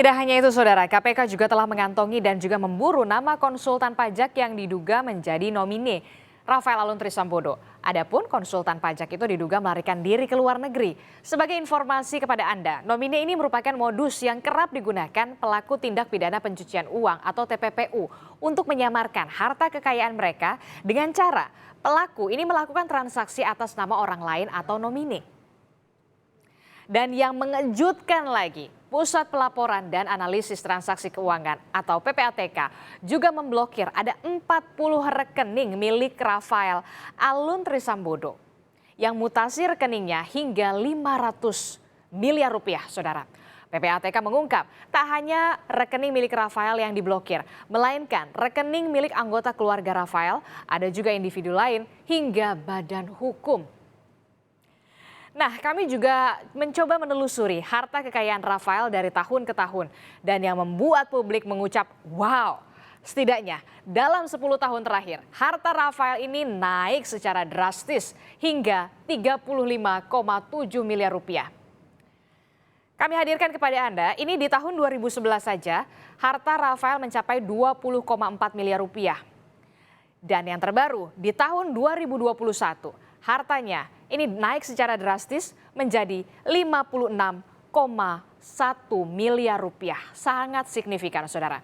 Tidak hanya itu, Saudara, KPK juga telah mengantongi dan juga memburu nama konsultan pajak yang diduga menjadi nomine Rafael Aluntri Sambodo. Adapun konsultan pajak itu diduga melarikan diri ke luar negeri. Sebagai informasi kepada Anda, nomine ini merupakan modus yang kerap digunakan pelaku tindak pidana pencucian uang atau TPPU untuk menyamarkan harta kekayaan mereka dengan cara pelaku ini melakukan transaksi atas nama orang lain atau nomine. Dan yang mengejutkan lagi, Pusat Pelaporan dan Analisis Transaksi Keuangan atau PPATK juga memblokir ada 40 rekening milik Rafael Aluntri Sambodo yang mutasi rekeningnya hingga 500 miliar rupiah, Saudara. PPATK mengungkap tak hanya rekening milik Rafael yang diblokir, melainkan rekening milik anggota keluarga Rafael, ada juga individu lain hingga badan hukum. Nah, kami juga mencoba menelusuri harta kekayaan Rafael dari tahun ke tahun. Dan yang membuat publik mengucap, wow, setidaknya dalam 10 tahun terakhir, harta Rafael ini naik secara drastis hingga 35,7 miliar rupiah. Kami hadirkan kepada Anda, ini di tahun 2011 saja, harta Rafael mencapai 20,4 miliar rupiah. Dan yang terbaru, di tahun 2021, hartanya ini naik secara drastis menjadi 56,1 miliar rupiah. Sangat signifikan, Saudara.